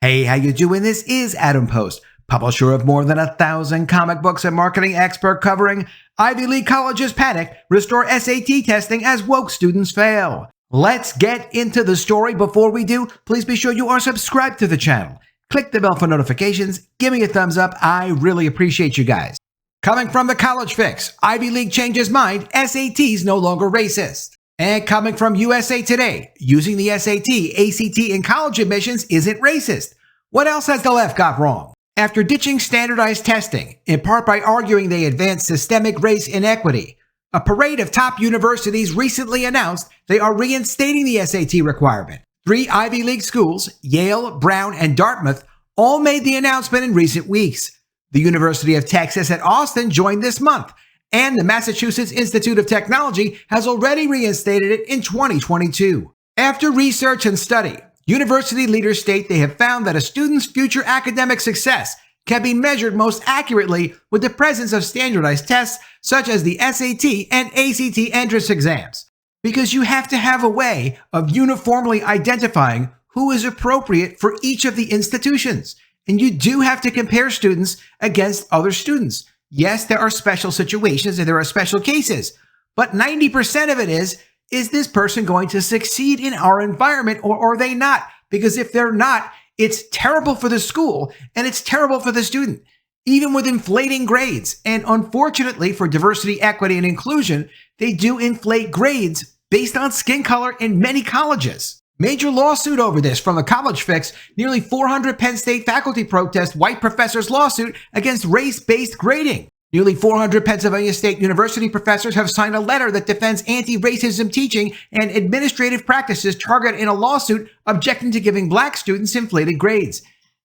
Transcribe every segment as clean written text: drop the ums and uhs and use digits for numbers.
Hey, how you doing? This is Adam Post, publisher of more than 1,000 comic books and marketing expert covering Ivy League colleges panic, restore SAT testing as woke students fail. Let's get into the story. Before we do, please be sure you are subscribed to the channel. Click the bell for notifications. Give me a thumbs up. I really appreciate you guys. Coming from the College Fix, Ivy League changes mind, SATs no longer racist. And coming from USA Today, using the SAT, ACT in college admissions isn't racist. What else has the left got wrong? After ditching standardized testing, in part by arguing they advance systemic race inequity, a parade of top universities recently announced they are reinstating the SAT requirement. 3 Ivy League schools, Yale, Brown, and Dartmouth, all made the announcement in recent weeks. The University of Texas at Austin joined this month, and the Massachusetts Institute of Technology has already reinstated it in 2022. After research and study, university leaders state they have found that a student's future academic success can be measured most accurately with the presence of standardized tests such as the SAT and ACT entrance exams, because you have to have a way of uniformly identifying who is appropriate for each of the institutions, and you do have to compare students against other students. Yes, there are special situations and there are special cases, but 90% of it is this person going to succeed in our environment or are they not? Because if they're not, it's terrible for the school and it's terrible for the student, even with inflating grades. And unfortunately for diversity, equity, and inclusion, they do inflate grades based on skin color in many colleges. Major lawsuit over this from the College Fix. Nearly 400 Penn State faculty protest white professors' lawsuit against race-based grading. Nearly 400 Pennsylvania State University professors have signed a letter that defends anti-racism teaching and administrative practices targeted in a lawsuit objecting to giving black students inflated grades.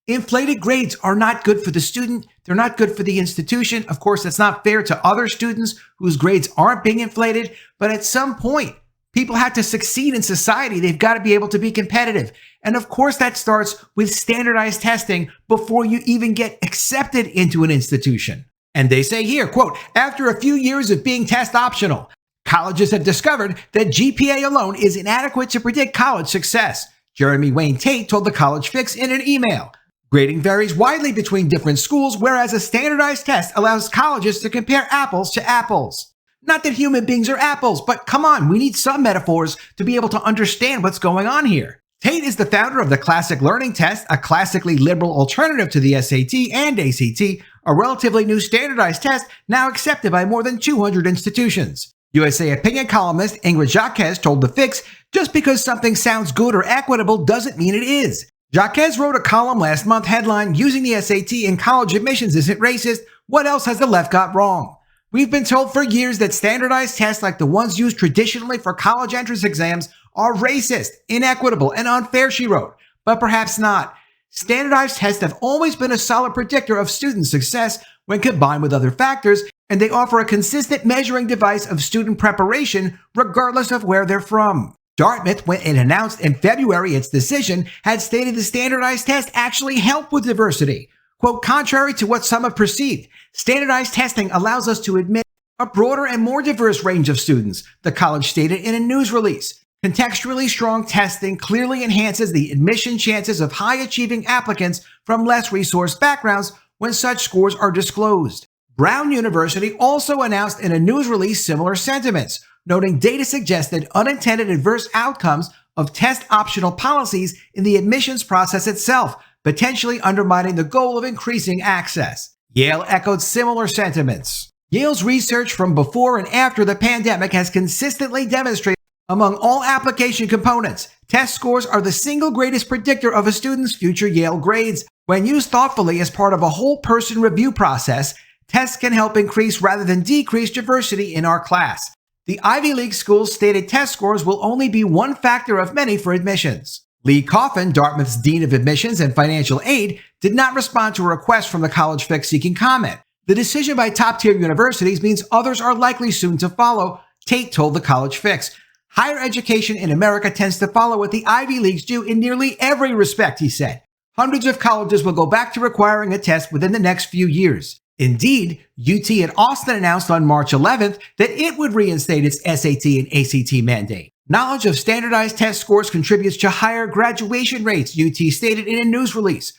Inflated grades are not good for the student. They're not good for the institution. Of course, it's not fair to other students whose grades aren't being inflated, but at some point, people have to succeed in society. They've got to be able to be competitive. And of course, that starts with standardized testing before you even get accepted into an institution. And they say here, quote, after a few years of being test optional, colleges have discovered that GPA alone is inadequate to predict college success. Jeremy Wayne Tate told the College Fix in an email. Grading varies widely between different schools, whereas a standardized test allows colleges to compare apples to apples. Not that human beings are apples, but come on, we need some metaphors to be able to understand what's going on here. Tate is the founder of the Classic Learning Test, a classically liberal alternative to the SAT and ACT, a relatively new standardized test now accepted by more than 200 institutions. USA opinion columnist Ingrid Jacques told The Fix, just because something sounds good or equitable doesn't mean it is. Jacques wrote a column last month headlined, using the SAT in college admissions isn't racist, what else has the left got wrong? We've been told for years that standardized tests like the ones used traditionally for college entrance exams are racist, inequitable, and unfair, she wrote. But perhaps not. Standardized tests have always been a solid predictor of student success when combined with other factors, and they offer a consistent measuring device of student preparation regardless of where they're from. Dartmouth, when it announced in February its decision, had stated the standardized test actually helped with diversity. Quote, contrary to what some have perceived, standardized testing allows us to admit a broader and more diverse range of students, the college stated in a news release. Contextually strong testing clearly enhances the admission chances of high-achieving applicants from less resourced backgrounds when such scores are disclosed. Brown University also announced in a news release similar sentiments, noting data suggested unintended adverse outcomes of test-optional policies in the admissions process itself, potentially undermining the goal of increasing access. Yale echoed similar sentiments. Yale's research from before and after the pandemic has consistently demonstrated among all application components, test scores are the single greatest predictor of a student's future Yale grades. When used thoughtfully as part of a whole-person review process, tests can help increase rather than decrease diversity in our class. The Ivy League schools stated test scores will only be one factor of many for admissions. Lee Coffin, Dartmouth's Dean of Admissions and Financial Aid, did not respond to a request from the College Fix seeking comment. The decision by top-tier universities means others are likely soon to follow, Tate told the College Fix. Higher education in America tends to follow what the Ivy Leagues do in nearly every respect, he said. Hundreds of colleges will go back to requiring a test within the next few years. Indeed, UT and Austin announced on March 11th that it would reinstate its SAT and ACT mandate. Knowledge of standardized test scores contributes to higher graduation rates, UT stated in a news release.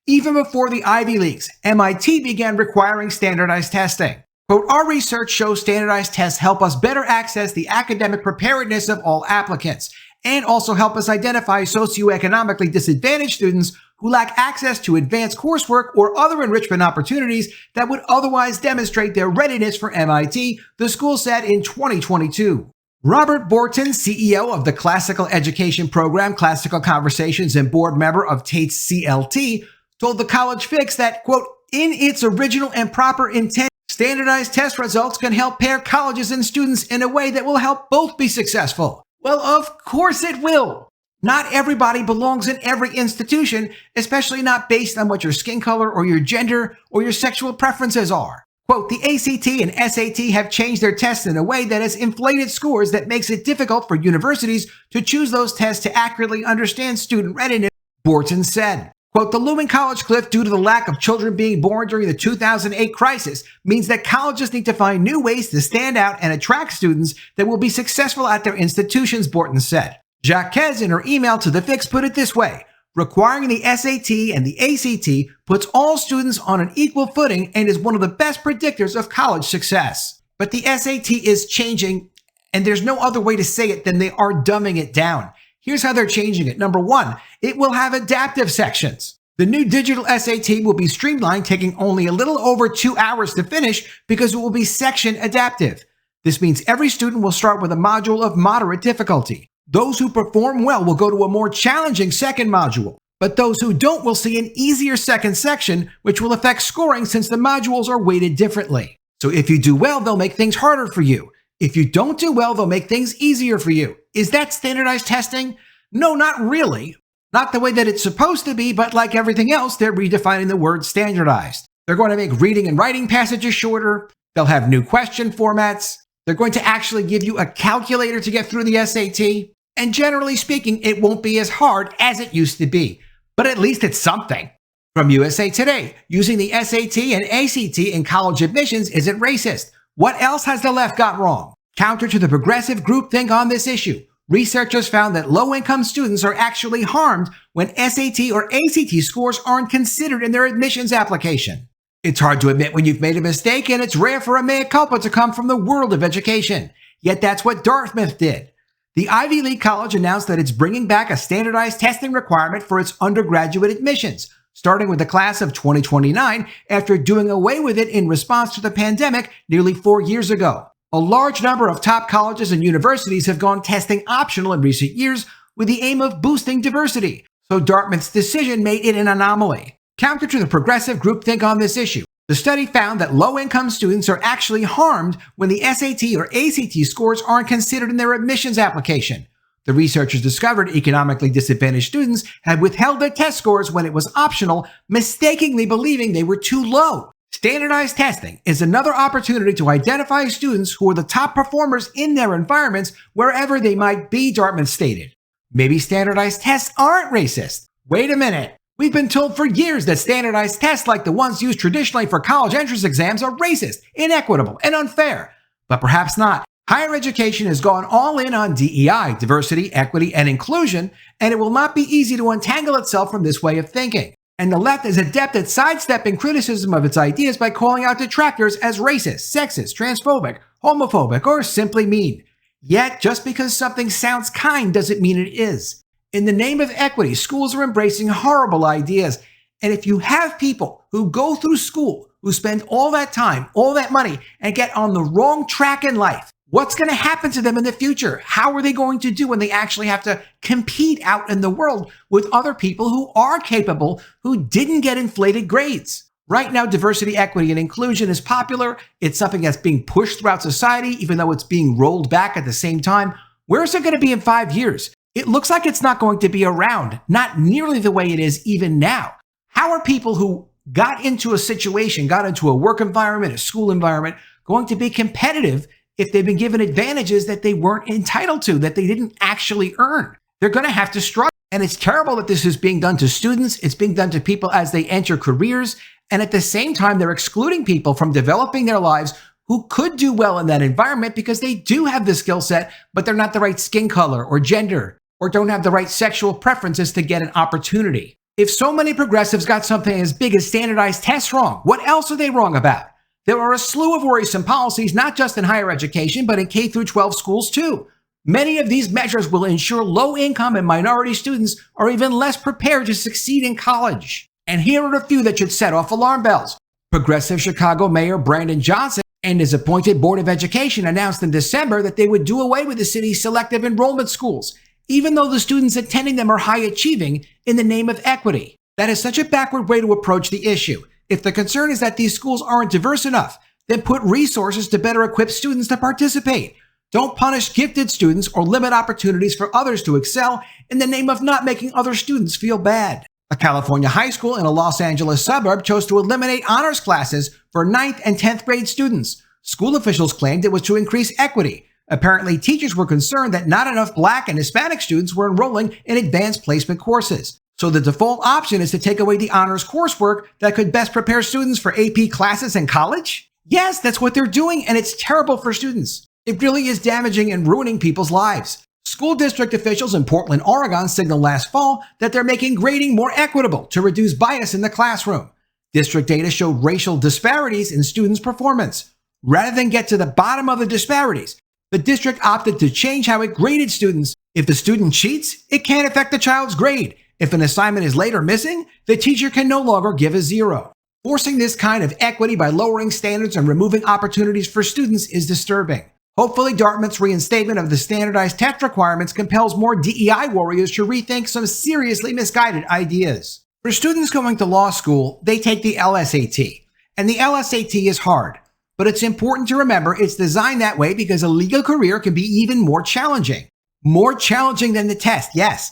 Even before the Ivy Leagues, MIT began requiring standardized testing. Quote, our research shows standardized tests help us better access the academic preparedness of all applicants, and also help us identify socioeconomically disadvantaged students who lack access to advanced coursework or other enrichment opportunities that would otherwise demonstrate their readiness for MIT, the school said in 2022. Robert Borton, CEO of the classical education program Classical Conversations and board member of Tate's CLT, told the College Fix that, quote, in its original and proper intent, standardized test results can help pair colleges and students in a way that will help both be successful. Well, of course it will. Not everybody belongs in every institution, especially not based on what your skin color or your gender or your sexual preferences are. Quote, the ACT and SAT have changed their tests in a way that has inflated scores that makes it difficult for universities to choose those tests to accurately understand student readiness, Borton said. Quote, the looming college cliff due to the lack of children being born during the 2008 crisis means that colleges need to find new ways to stand out and attract students that will be successful at their institutions, Borton said. Jacques, in her email to The Fix, put it this way, requiring the SAT and the ACT puts all students on an equal footing and is one of the best predictors of college success. But the SAT is changing, and there's no other way to say it than they are dumbing it down. Here's how they're changing it. Number one, it will have adaptive sections. The new digital SAT will be streamlined, taking only a little over 2 hours to finish because it will be section adaptive. This means every student will start with a module of moderate difficulty. Those who perform well will go to a more challenging second module, but those who don't will see an easier second section, which will affect scoring since the modules are weighted differently. So if you do well, they'll make things harder for you. If you don't do well, they'll make things easier for you. Is that standardized testing? No, not really. Not the way that it's supposed to be, but like everything else, they're redefining the word standardized. They're going to make reading and writing passages shorter. They'll have new question formats. They're going to actually give you a calculator to get through the SAT. And generally speaking, it won't be as hard as it used to be. But at least it's something. From USA Today, using the SAT and ACT in college admissions isn't racist. What else has the left got wrong? Counter to the progressive groupthink on this issue, researchers found that low-income students are actually harmed when SAT or ACT scores aren't considered in their admissions application. It's hard to admit when you've made a mistake, and it's rare for a mea culpa to come from the world of education. Yet that's what Dartmouth did. The Ivy League college announced that it's bringing back a standardized testing requirement for its undergraduate admissions, starting with the class of 2029 after doing away with it in response to the pandemic nearly 4 years ago. A large number of top colleges and universities have gone testing optional in recent years with the aim of boosting diversity, so Dartmouth's decision made it an anomaly. Counter to the progressive groupthink on this issue, the study found that low-income students are actually harmed when the SAT or ACT scores aren't considered in their admissions application. The researchers discovered economically disadvantaged students had withheld their test scores when it was optional, mistakenly believing they were too low. Standardized testing is another opportunity to identify students who are the top performers in their environments, wherever they might be, Dartmouth stated. Maybe standardized tests aren't racist. Wait a minute. We've been told for years that standardized tests like the ones used traditionally for college entrance exams are racist, inequitable, and unfair. But perhaps not. Higher education has gone all in on DEI, diversity, equity, and inclusion, and it will not be easy to untangle itself from this way of thinking. And the left is adept at sidestepping criticism of its ideas by calling out detractors as racist, sexist, transphobic, homophobic, or simply mean. Yet, just because something sounds kind doesn't mean it is. In the name of equity, schools are embracing horrible ideas. And if you have people who go through school, who spend all that time, all that money, and get on the wrong track in life, what's going to happen to them in the future? How are they going to do when they actually have to compete out in the world with other people who are capable, who didn't get inflated grades? Right now, diversity, equity, and inclusion is popular. It's something that's being pushed throughout society, even though it's being rolled back at the same time. Where is it going to be in 5 years? It looks like it's not going to be around, not nearly the way it is even now. How are people who got into a situation, got into a work environment, a school environment, going to be competitive if they've been given advantages that they weren't entitled to, that they didn't actually earn? They're going to have to struggle. And it's terrible that this is being done to students. It's being done to people as they enter careers. And at the same time, they're excluding people from developing their lives who could do well in that environment because they do have the skill set, but they're not the right skin color or gender, or don't have the right sexual preferences to get an opportunity. If so many progressives got something as big as standardized tests wrong, what else are they wrong about? There are a slew of worrisome policies, not just in higher education, but in K-12 schools too. Many of these measures will ensure low-income and minority students are even less prepared to succeed in college. And here are a few that should set off alarm bells. Progressive Chicago Mayor Brandon Johnson and his appointed Board of Education announced in December that they would do away with the city's selective enrollment schools, even though the students attending them are high achieving, in the name of equity. That is such a backward way to approach the issue. If the concern is that these schools aren't diverse enough, then put resources to better equip students to participate. Don't punish gifted students or limit opportunities for others to excel in the name of not making other students feel bad. A California high school in a Los Angeles suburb chose to eliminate honors classes for 9th and 10th grade students. School officials claimed it was to increase equity. Apparently, teachers were concerned that not enough Black and Hispanic students were enrolling in advanced placement courses. So the default option is to take away the honors coursework that could best prepare students for AP classes in college? Yes, that's what they're doing, and it's terrible for students. It really is damaging and ruining people's lives. School district officials in Portland, Oregon signaled last fall that they're making grading more equitable to reduce bias in the classroom. District data showed racial disparities in students' performance. Rather than get to the bottom of the disparities, the district opted to change how it graded students. If the student cheats, it can't affect the child's grade. If an assignment is late or missing, the teacher can no longer give a 0. Forcing this kind of equity by lowering standards and removing opportunities for students is disturbing. Hopefully, Dartmouth's reinstatement of the standardized test requirements compels more DEI warriors to rethink some seriously misguided ideas. For students going to law school, they take the LSAT. And the LSAT is hard. But it's important to remember it's designed that way because a legal career can be even more challenging. More challenging than the test, yes.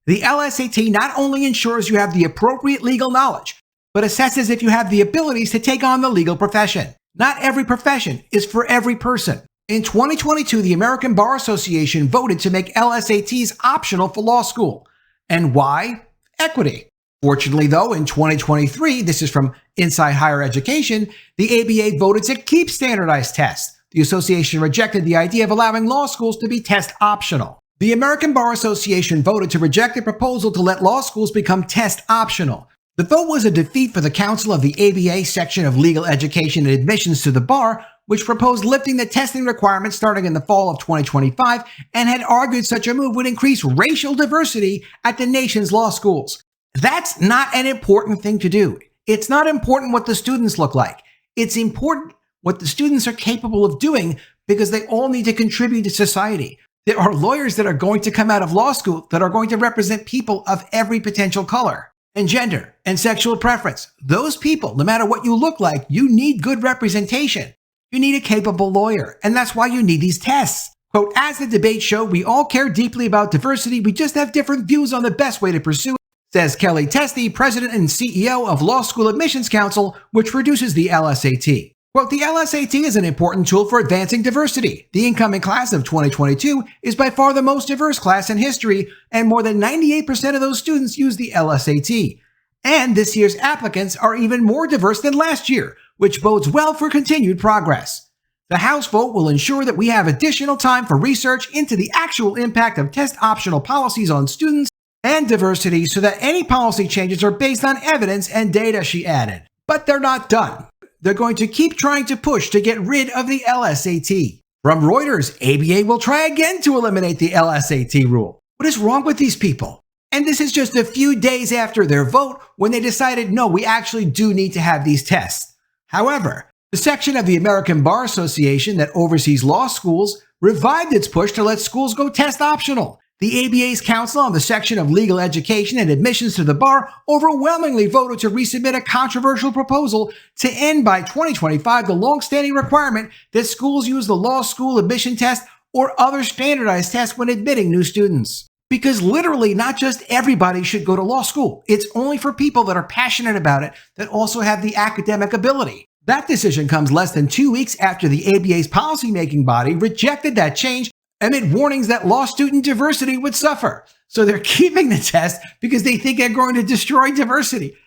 The LSAT not only ensures you have the appropriate legal knowledge, but assesses if you have the abilities to take on the legal profession. Not every profession is for every person. In 2022, the American Bar Association voted to make LSATs optional for law school. And why? Equity. Fortunately, though, in 2023, this is from Inside Higher Education, the ABA voted to keep standardized tests. The association rejected the idea of allowing law schools to be test optional. The American Bar Association voted to reject the proposal to let law schools become test optional. The vote was a defeat for the Council of the ABA section of Legal Education and Admissions to the Bar, which proposed lifting the testing requirements starting in the fall of 2025 and had argued such a move would increase racial diversity at the nation's law schools. That's not an important thing to do. It's not important what the students look like. It's important what the students are capable of doing because they all need to contribute to society. There are lawyers that are going to come out of law school that are going to represent people of every potential color and gender and sexual preference. Those people, no matter what you look like, you need good representation. You need a capable lawyer, and that's why you need these tests. Quote, as the debate showed, we all care deeply about diversity. We just have different views on the best way to pursue it, says Kelly Testy, president and CEO of Law School Admissions Council, which produces the LSAT. Quote, the LSAT is an important tool for advancing diversity. The incoming class of 2022 is by far the most diverse class in history, and more than 98% of those students use the LSAT. And this year's applicants are even more diverse than last year, which bodes well for continued progress. The House vote will ensure that we have additional time for research into the actual impact of test-optional policies on students and diversity so that any policy changes are based on evidence and data, she added. But they're not done. They're going to keep trying to push to get rid of the LSAT. From Reuters, ABA will try again to eliminate the LSAT rule. What is wrong with these people? And this is just a few days after their vote when they decided, no, we actually do need to have these tests. However, the section of the American Bar Association that oversees law schools revived its push to let schools go test optional. The ABA's Council on the Section of Legal Education and Admissions to the Bar overwhelmingly voted to resubmit a controversial proposal to end by 2025 the long-standing requirement that schools use the law school admission test or other standardized tests when admitting new students. Because literally not just everybody should go to law school. It's only for people that are passionate about it that also have the academic ability. That decision comes less than 2 weeks after the ABA's policymaking body rejected that change amid warnings that law student diversity would suffer. So they're keeping the test because they think they're going to destroy diversity.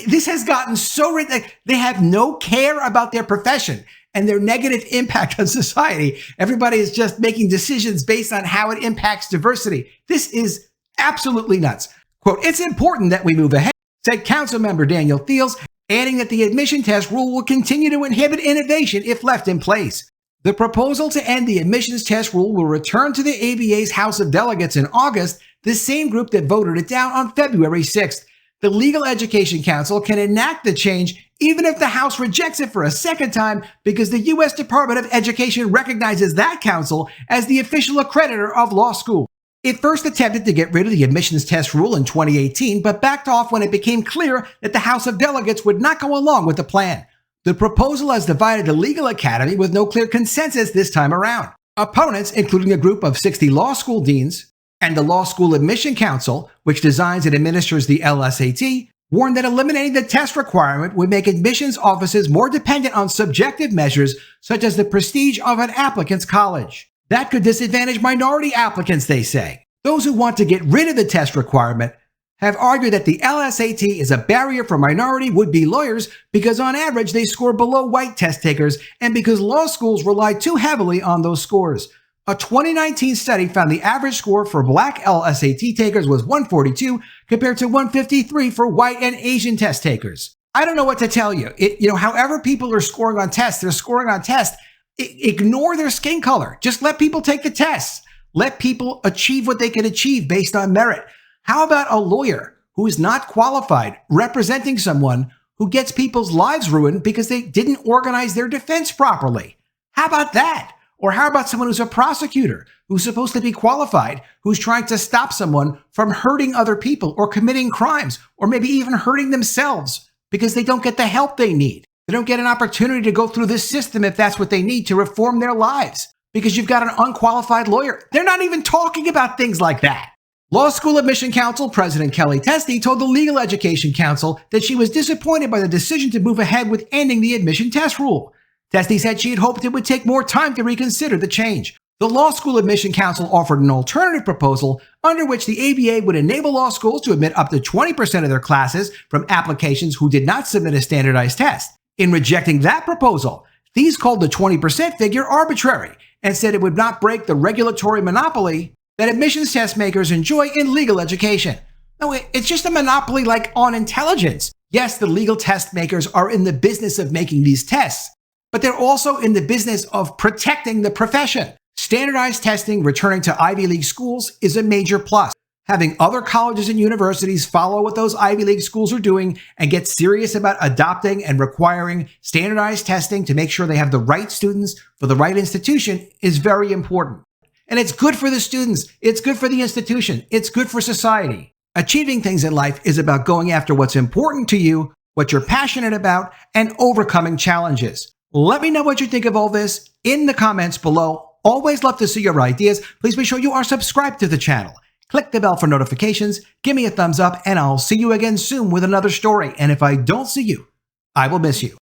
This has gotten so ridiculous. They have no care about their profession. and their negative impact on society. Everybody is just making decisions based on how it impacts diversity. This is absolutely nuts. Quote, "It's important that we move ahead," said Councilmember Daniel Thiels, adding that the admission test rule will continue to inhibit innovation if left in place. The proposal to end the admissions test rule will return to the ABA's House of Delegates in August, the same group that voted it down on February 6th. The Legal Education Council can enact the change even if the House rejects it for a second time, because the U.S. Department of Education recognizes that council as the official accreditor of law school. It first attempted to get rid of the admissions test rule in 2018, but backed off when it became clear that the House of Delegates would not go along with the plan. The proposal has divided the legal academy with no clear consensus this time around. Opponents, including a group of 60 law school deans and the Law School Admission Council, which designs and administers the LSAT, warned that eliminating the test requirement would make admissions offices more dependent on subjective measures such as the prestige of an applicant's college. That could disadvantage minority applicants, they say. Those who want to get rid of the test requirement have argued that the LSAT is a barrier for minority would-be lawyers because on average they score below white test takers and because law schools rely too heavily on those scores. A 2019 study found the average score for black LSAT takers was 142 compared to 153 for white and Asian test takers. I don't know what to tell you. However people are scoring on tests, they're scoring on tests. Ignore their skin color. Just let people take the tests. Let people achieve what they can achieve based on merit. How about a lawyer who is not qualified representing someone who gets people's lives ruined because they didn't organize their defense properly? How about that? Or how about someone who's a prosecutor who's supposed to be qualified, who's trying to stop someone from hurting other people or committing crimes or maybe even hurting themselves because they don't get the help they need? They don't get an opportunity to go through this system if that's what they need to reform their lives because you've got an unqualified lawyer. They're not even talking about things like that. Law School Admission Council President Kelly Testy told the Legal Education Council that she was disappointed by the decision to move ahead with ending the admission test rule. Testy said she had hoped it would take more time to reconsider the change. The Law School Admission Council offered an alternative proposal under which the ABA would enable law schools to admit up to 20% of their classes from applications who did not submit a standardized test. In rejecting that proposal, these called the 20% figure arbitrary and said it would not break the regulatory monopoly that admissions test makers enjoy in legal education. No, it's just a monopoly like on intelligence. Yes, the legal test makers are in the business of making these tests, but they're also in the business of protecting the profession. Standardized testing returning to Ivy League schools is a major plus. Having other colleges and universities follow what those Ivy League schools are doing and get serious about adopting and requiring standardized testing to make sure they have the right students for the right institution is very important. And it's good for the students. It's good for the institution. It's good for society. Achieving things in life is about going after what's important to you, what you're passionate about, and overcoming challenges. Let me know what you think of all this in the comments below. Always love to see your ideas. Please be sure you are subscribed to the channel. Click the bell for notifications, give me a thumbs up, and I'll see you again soon with another story. And if I don't see you, I will miss you.